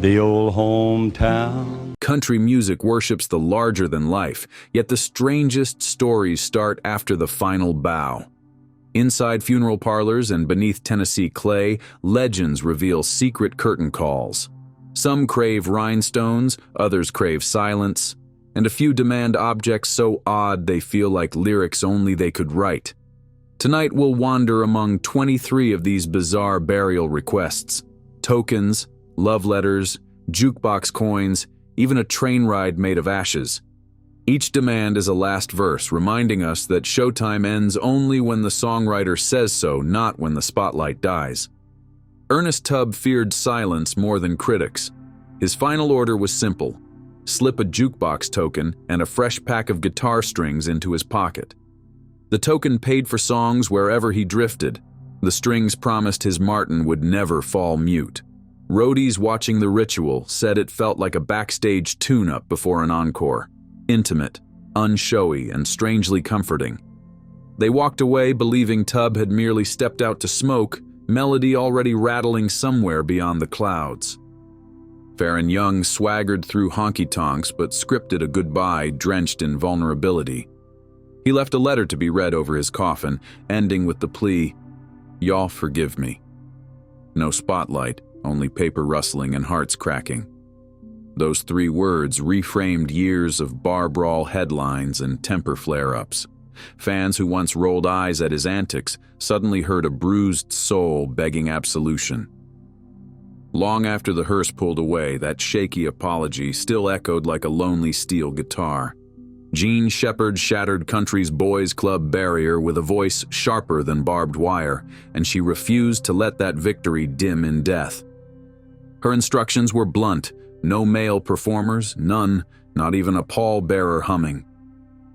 The old hometown. Country music worships the larger-than-life, yet the strangest stories start after the final bow. Inside funeral parlors and beneath Tennessee clay, legends reveal secret curtain calls. Some crave rhinestones, others crave silence, and a few demand objects so odd they feel like lyrics only they could write. Tonight we'll wander among 23 of these bizarre burial requests. Tokens, love letters, jukebox coins, even a train ride made of ashes. Each demand is a last verse, reminding us that showtime ends only when the songwriter says so, not when the spotlight dies. Ernest Tubb feared silence more than critics. His final order was simple: slip a jukebox token and a fresh pack of guitar strings into his pocket. The token paid for songs wherever he drifted. The strings promised his Martin would never fall mute. Roadies watching the ritual said it felt like a backstage tune-up before an encore. Intimate, unshowy, and strangely comforting. They walked away believing Tubb had merely stepped out to smoke, melody already rattling somewhere beyond the clouds. Farron Young swaggered through honky-tonks but scripted a goodbye drenched in vulnerability. He left a letter to be read over his coffin, ending with the plea, "Y'all forgive me." No spotlight, only paper rustling and hearts cracking. Those 3 words reframed years of bar brawl headlines and temper flare-ups. Fans who once rolled eyes at his antics suddenly heard a bruised soul begging absolution. Long after the hearse pulled away, that shaky apology still echoed like a lonely steel guitar. Gene Shepard shattered country's boys' club barrier with a voice sharper than barbed wire, and she refused to let that victory dim in death. Her instructions were blunt: no male performers, none, not even a pallbearer humming.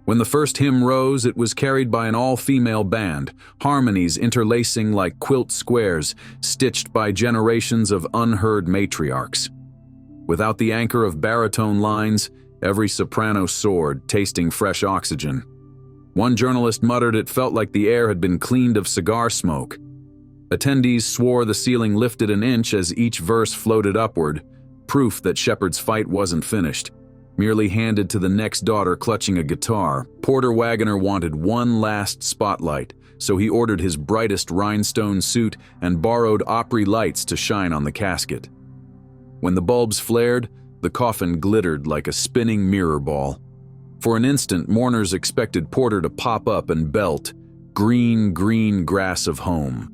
When the first hymn rose, it was carried by an all-female band, harmonies interlacing like quilt squares, stitched by generations of unheard matriarchs. Without the anchor of baritone lines, every soprano soared, tasting fresh oxygen. One journalist muttered it felt like the air had been cleaned of cigar smoke. Attendees swore the ceiling lifted an inch as each verse floated upward, proof that Shepard's fight wasn't finished. Merely handed to the next daughter clutching a guitar, Porter Wagoner wanted one last spotlight, so he ordered his brightest rhinestone suit and borrowed Opry lights to shine on the casket. When the bulbs flared, the coffin glittered like a spinning mirror ball. For an instant, mourners expected Porter to pop up and belt, "Green, green grass of home."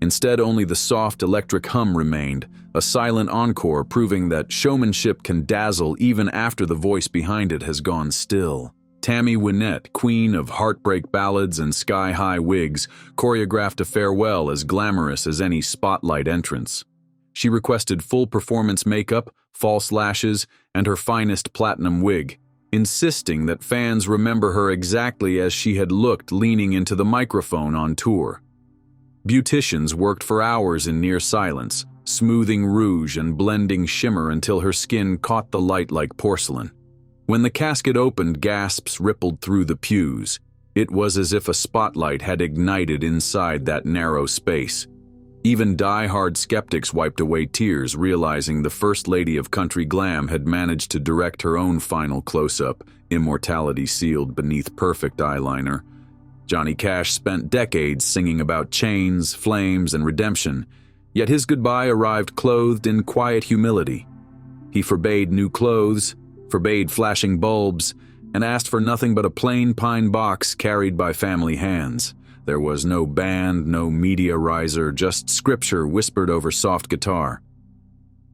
Instead, only the soft electric hum remained, a silent encore proving that showmanship can dazzle even after the voice behind it has gone still. Tammy Wynette, queen of heartbreak ballads and sky-high wigs, choreographed a farewell as glamorous as any spotlight entrance. She requested full performance makeup, false lashes, and her finest platinum wig, insisting that fans remember her exactly as she had looked leaning into the microphone on tour. Beauticians worked for hours in near silence, smoothing rouge and blending shimmer until her skin caught the light like porcelain. When the casket opened, gasps rippled through the pews. It was as if a spotlight had ignited inside that narrow space. Even die-hard skeptics wiped away tears, realizing the First Lady of Country Glam had managed to direct her own final close-up, immortality sealed beneath perfect eyeliner. Johnny Cash spent decades singing about chains, flames, and redemption, yet his goodbye arrived clothed in quiet humility. He forbade new clothes, forbade flashing bulbs, and asked for nothing but a plain pine box carried by family hands. There was no band, no media riser, just scripture whispered over soft guitar.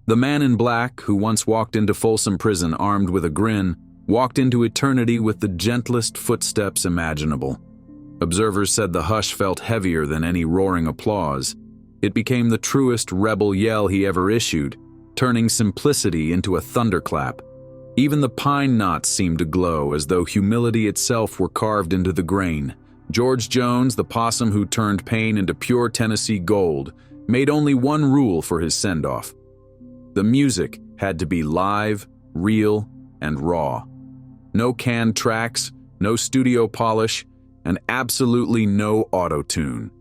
The man in black, who once walked into Folsom Prison armed with a grin, walked into eternity with the gentlest footsteps imaginable. Observers said the hush felt heavier than any roaring applause. It became the truest rebel yell he ever issued, turning simplicity into a thunderclap. Even the pine knots seemed to glow, as though humility itself were carved into the grain. George Jones, the possum who turned pain into pure Tennessee gold, made only one rule for his send-off. The music had to be live, real, and raw. No canned tracks, no studio polish, and absolutely no auto-tune.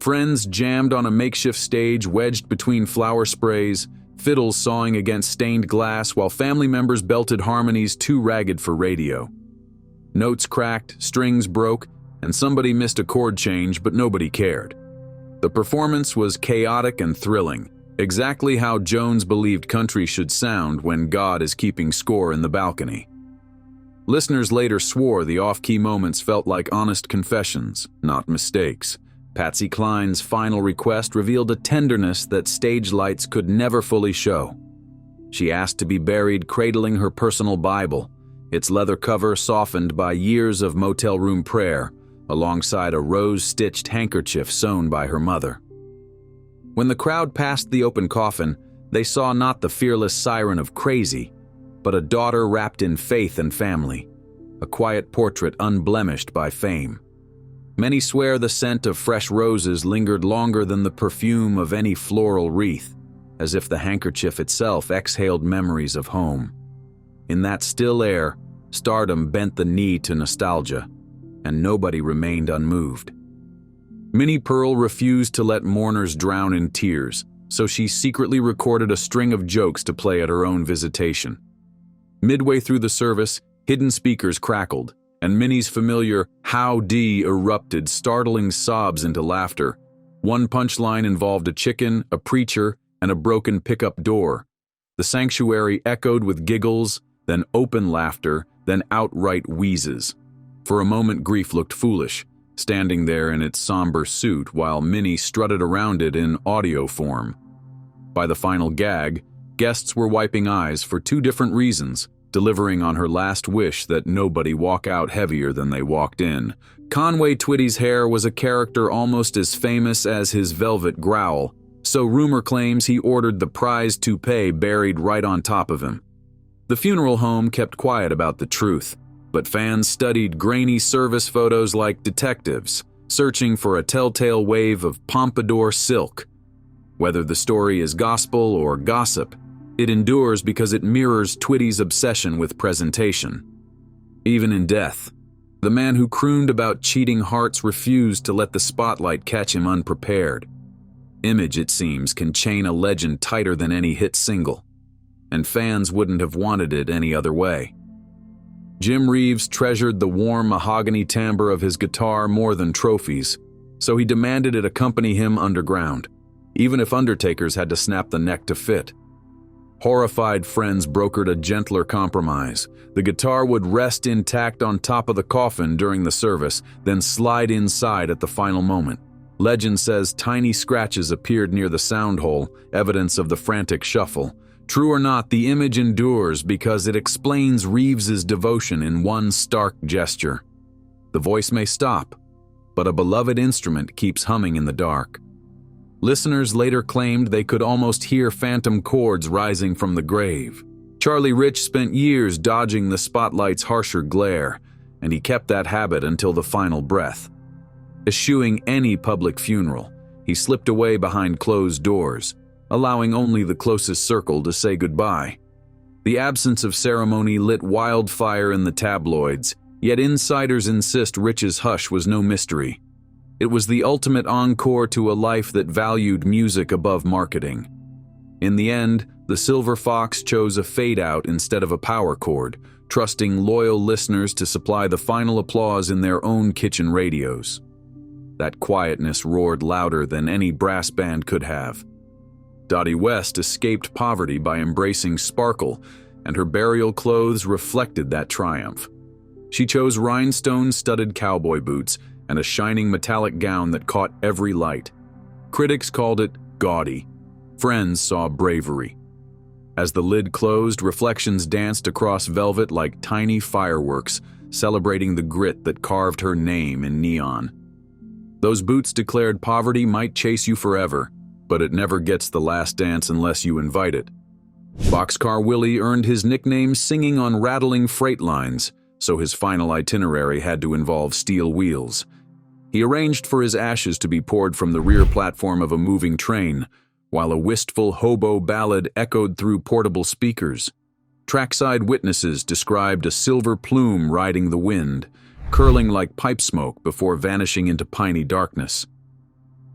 Friends jammed on a makeshift stage wedged between flower sprays, fiddles sawing against stained glass while family members belted harmonies too ragged for radio. Notes cracked, strings broke, and somebody missed a chord change, but nobody cared. The performance was chaotic and thrilling, exactly how Jones believed country should sound when God is keeping score in the balcony. Listeners later swore the off-key moments felt like honest confessions, not mistakes. Patsy Cline's final request revealed a tenderness that stage lights could never fully show. She asked to be buried cradling her personal Bible, its leather cover softened by years of motel room prayer, alongside a rose-stitched handkerchief sewn by her mother. When the crowd passed the open coffin, they saw not the fearless siren of crazy, but a daughter wrapped in faith and family, a quiet portrait unblemished by fame. Many swear the scent of fresh roses lingered longer than the perfume of any floral wreath, as if the handkerchief itself exhaled memories of home. In that still air, stardom bent the knee to nostalgia, and nobody remained unmoved. Minnie Pearl refused to let mourners drown in tears, so she secretly recorded a string of jokes to play at her own visitation. Midway through the service, hidden speakers crackled, and Minnie's familiar "howdy" erupted, startling sobs into laughter. One punchline involved a chicken, a preacher, and a broken pickup door. The sanctuary echoed with giggles, then open laughter, then outright wheezes. For a moment, grief looked foolish, standing there in its somber suit while Minnie strutted around it in audio form. By the final gag, guests were wiping eyes for two different reasons, delivering on her last wish that nobody walk out heavier than they walked in. Conway Twitty's hair was a character almost as famous as his velvet growl, so rumor claims he ordered the prize toupee buried right on top of him. The funeral home kept quiet about the truth, but fans studied grainy service photos like detectives, searching for a telltale wave of pompadour silk. Whether the story is gospel or gossip, it endures because it mirrors Twitty's obsession with presentation. Even in death, the man who crooned about cheating hearts refused to let the spotlight catch him unprepared. Image, it seems, can chain a legend tighter than any hit single, and fans wouldn't have wanted it any other way. Jim Reeves treasured the warm mahogany timbre of his guitar more than trophies, so he demanded it accompany him underground, even if undertakers had to snap the neck to fit. Horrified friends brokered a gentler compromise. The guitar would rest intact on top of the coffin during the service, then slide inside at the final moment. Legend says tiny scratches appeared near the sound hole, evidence of the frantic shuffle. True or not, the image endures because it explains Reeves's devotion in one stark gesture. The voice may stop, but a beloved instrument keeps humming in the dark. Listeners later claimed they could almost hear phantom chords rising from the grave. Charlie Rich spent years dodging the spotlight's harsher glare, and he kept that habit until the final breath. Eschewing any public funeral, he slipped away behind closed doors, allowing only the closest circle to say goodbye. The absence of ceremony lit wildfire in the tabloids, yet insiders insist Rich's hush was no mystery. It was the ultimate encore to a life that valued music above marketing. In the end, the Silver Fox chose a fade-out instead of a power chord, trusting loyal listeners to supply the final applause in their own kitchen radios. That quietness roared louder than any brass band could have. Dottie West escaped poverty by embracing sparkle, and her burial clothes reflected that triumph. She chose rhinestone-studded cowboy boots and a shining metallic gown that caught every light. Critics called it gaudy. Friends saw bravery. As the lid closed, reflections danced across velvet like tiny fireworks, celebrating the grit that carved her name in neon. Those boots declared poverty might chase you forever, but it never gets the last dance unless you invite it. Boxcar Willie earned his nickname singing on rattling freight lines, so his final itinerary had to involve steel wheels. He arranged for his ashes to be poured from the rear platform of a moving train, while a wistful hobo ballad echoed through portable speakers. Trackside witnesses described a silver plume riding the wind, curling like pipe smoke before vanishing into piney darkness.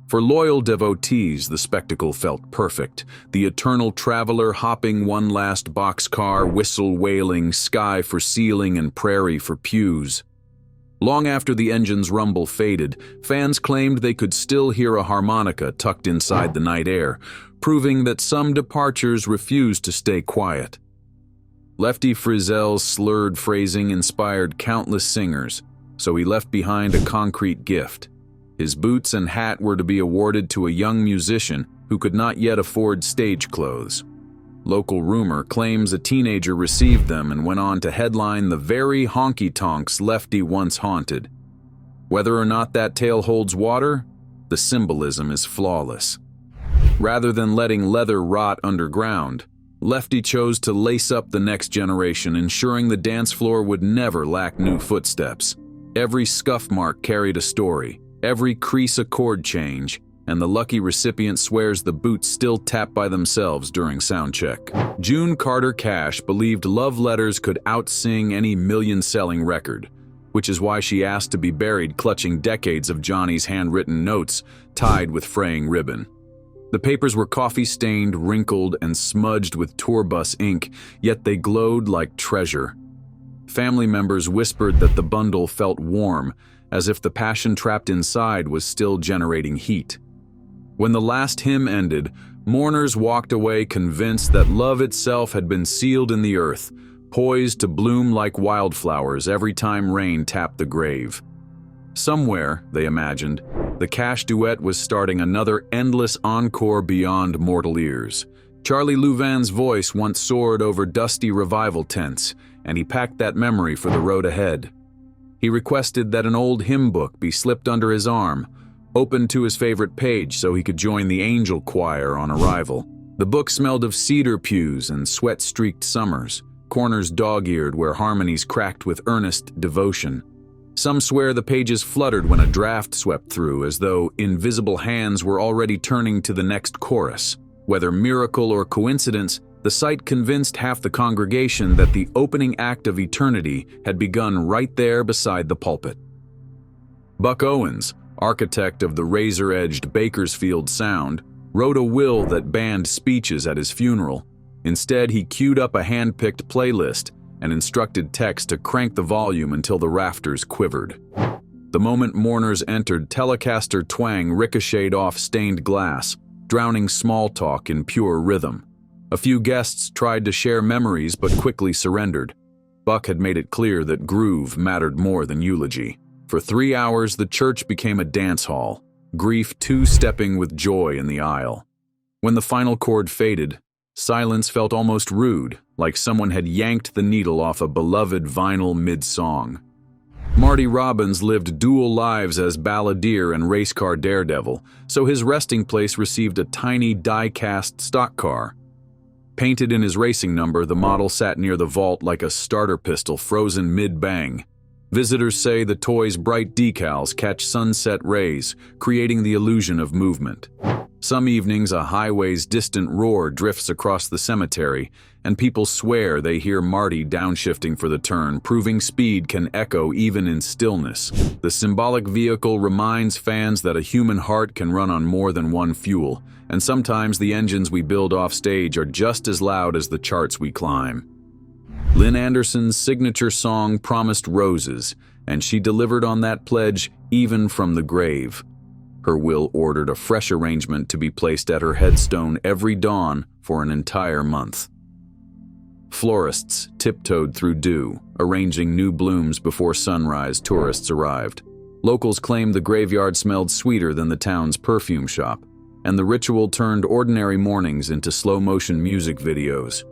For loyal devotees, the spectacle felt perfect. The eternal traveler hopping one last boxcar, whistle wailing, sky for ceiling and prairie for pews. Long after the engine's rumble faded, fans claimed they could still hear a harmonica tucked inside the night air, proving that some departures refused to stay quiet. Lefty Frizzell's slurred phrasing inspired countless singers, so he left behind a concrete gift. His boots and hat were to be awarded to a young musician who could not yet afford stage clothes. Local rumor claims a teenager received them and went on to headline the very honky-tonks Lefty once haunted. Whether or not that tale holds water, the symbolism is flawless. Rather than letting leather rot underground, Lefty chose to lace up the next generation, ensuring the dance floor would never lack new footsteps. Every scuff mark carried a story, every crease a chord change, and the lucky recipient swears the boots still tap by themselves during sound check. June Carter Cash believed Love Letters could outsing any million-selling record, which is why she asked to be buried clutching decades of Johnny's handwritten notes tied with fraying ribbon. The papers were coffee-stained, wrinkled, and smudged with tour bus ink, yet they glowed like treasure. Family members whispered that the bundle felt warm, as if the passion trapped inside was still generating heat. When the last hymn ended, mourners walked away convinced that love itself had been sealed in the earth, poised to bloom like wildflowers every time rain tapped the grave. Somewhere, they imagined, the Cash duet was starting another endless encore beyond mortal ears. Charlie Louvain's voice once soared over dusty revival tents, and he packed that memory for the road ahead. He requested that an old hymn book be slipped under his arm, opened to his favorite page so he could join the angel choir on arrival. The book smelled of cedar pews and sweat-streaked summers, corners dog-eared where harmonies cracked with earnest devotion. Some swear the pages fluttered when a draft swept through, as though invisible hands were already turning to the next chorus. Whether miracle or coincidence, the sight convinced half the congregation that the opening act of eternity had begun right there beside the pulpit. Buck Owens, architect of the razor-edged Bakersfield sound, wrote a will that banned speeches at his funeral. Instead, he queued up a hand-picked playlist and instructed techs to crank the volume until the rafters quivered. The moment mourners entered, Telecaster twang ricocheted off stained glass, drowning small talk in pure rhythm. A few guests tried to share memories but quickly surrendered. Buck had made it clear that groove mattered more than eulogy. For 3 hours, the church became a dance hall, grief two-stepping with joy in the aisle. When the final chord faded, silence felt almost rude, like someone had yanked the needle off a beloved vinyl mid-song. Marty Robbins lived dual lives as balladeer and race car daredevil, so his resting place received a tiny die-cast stock car. Painted in his racing number, the model sat near the vault like a starter pistol frozen mid-bang. Visitors say the toy's bright decals catch sunset rays, creating the illusion of movement. Some evenings, a highway's distant roar drifts across the cemetery, and people swear they hear Marty downshifting for the turn, proving speed can echo even in stillness. The symbolic vehicle reminds fans that a human heart can run on more than one fuel, and sometimes the engines we build off stage are just as loud as the charts we climb. Lynn Anderson's signature song promised roses, and she delivered on that pledge even from the grave. Her will ordered a fresh arrangement to be placed at her headstone every dawn for an entire month. Florists tiptoed through dew, arranging new blooms before sunrise tourists arrived. Locals claimed the graveyard smelled sweeter than the town's perfume shop, and the ritual turned ordinary mornings into slow-motion music videos.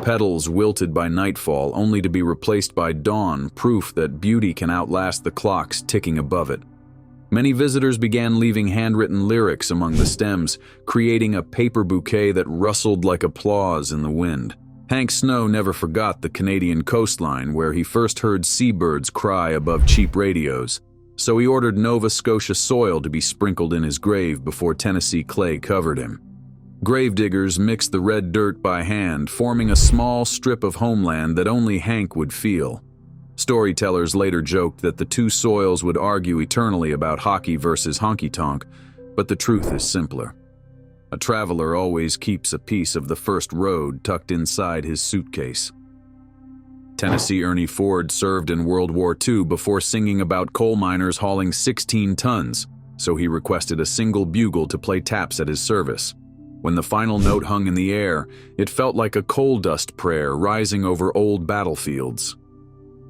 Petals wilted by nightfall only to be replaced by dawn, proof that beauty can outlast the clocks ticking above it. Many visitors began leaving handwritten lyrics among the stems, creating a paper bouquet that rustled like applause in the wind. Hank Snow never forgot the Canadian coastline where he first heard seabirds cry above cheap radios, so he ordered Nova Scotia soil to be sprinkled in his grave before Tennessee clay covered him. Gravediggers mixed the red dirt by hand, forming a small strip of homeland that only Hank would feel. Storytellers later joked that the two soils would argue eternally about hockey versus honky-tonk, But the truth is simpler. A traveler always keeps a piece of the first road tucked inside his suitcase. Tennessee Ernie Ford served in World War II before singing about coal miners hauling 16 tons, so he requested a single bugle to play taps at his service. When the final note hung in the air, it felt like a coal dust prayer rising over old battlefields.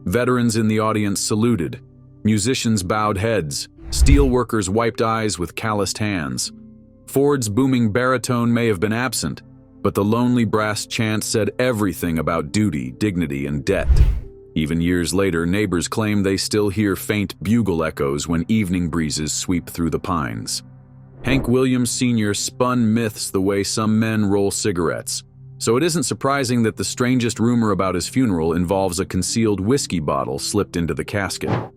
Veterans in the audience saluted. Musicians bowed heads. Steel workers wiped eyes with calloused hands. Ford's booming baritone may have been absent, but the lonely brass chant said everything about duty, dignity, and debt. Even years later, neighbors claim they still hear faint bugle echoes when evening breezes sweep through the pines. Hank Williams Sr. spun myths the way some men roll cigarettes, so it isn't surprising that the strangest rumor about his funeral involves a concealed whiskey bottle slipped into the casket.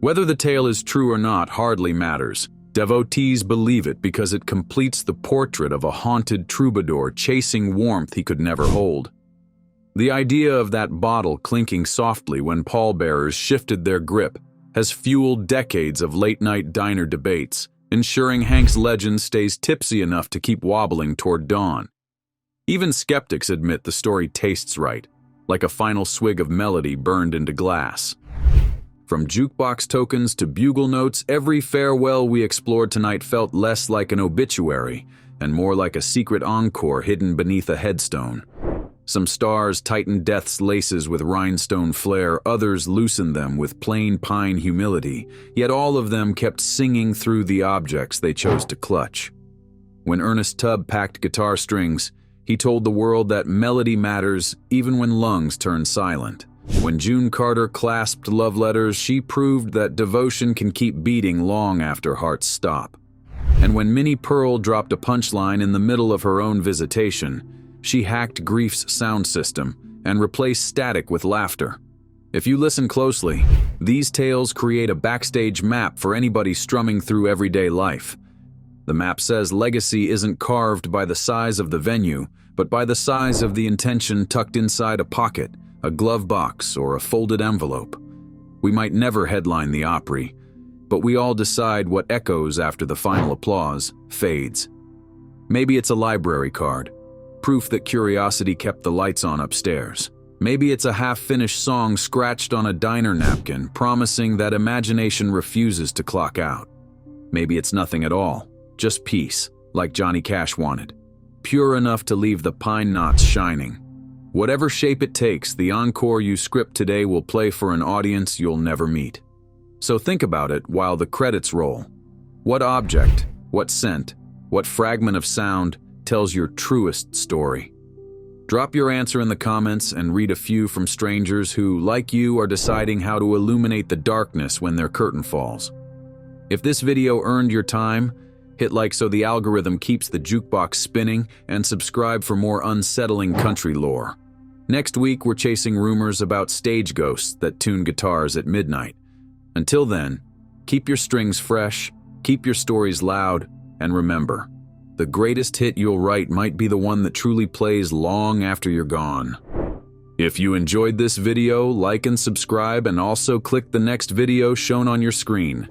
Whether the tale is true or not hardly matters. Devotees believe it because it completes the portrait of a haunted troubadour chasing warmth he could never hold. The idea of that bottle clinking softly when pallbearers shifted their grip has fueled decades of late-night diner debates, ensuring Hank's legend stays tipsy enough to keep wobbling toward dawn. Even skeptics admit the story tastes right, like a final swig of melody burned into glass. From jukebox tokens to bugle notes, every farewell we explored tonight felt less like an obituary and more like a secret encore hidden beneath a headstone. Some stars tightened death's laces with rhinestone flair, others loosened them with plain pine humility, yet all of them kept singing through the objects they chose to clutch. When Ernest Tubb packed guitar strings, he told the world that melody matters even when lungs turn silent. When June Carter clasped love letters, she proved that devotion can keep beating long after hearts stop. And when Minnie Pearl dropped a punchline in the middle of her own visitation, she hacked grief's sound system and replaced static with laughter. If you listen closely, these tales create a backstage map for anybody strumming through everyday life. The map says legacy isn't carved by the size of the venue, but by the size of the intention tucked inside a pocket, a glove box, or a folded envelope. We might never headline the Opry, but we all decide what echoes after the final applause fades. Maybe it's a library card, proof that curiosity kept the lights on upstairs. Maybe it's a half-finished song scratched on a diner napkin, promising that imagination refuses to clock out. Maybe it's nothing at all, just peace, like Johnny Cash wanted, pure enough to leave the pine knots shining. Whatever shape it takes, the encore you script today will play for an audience you'll never meet. So think about it while the credits roll. What object, what scent, what fragment of sound tells your truest story? Drop your answer in the comments and read a few from strangers who, like you, are deciding how to illuminate the darkness when their curtain falls. If this video earned your time, hit like so the algorithm keeps the jukebox spinning, and subscribe for more unsettling country lore. Next week, we're chasing rumors about stage ghosts that tune guitars at midnight. Until then, keep your strings fresh, keep your stories loud, and remember, the greatest hit you'll write might be the one that truly plays long after you're gone. If you enjoyed this video, like and subscribe, and also click the next video shown on your screen.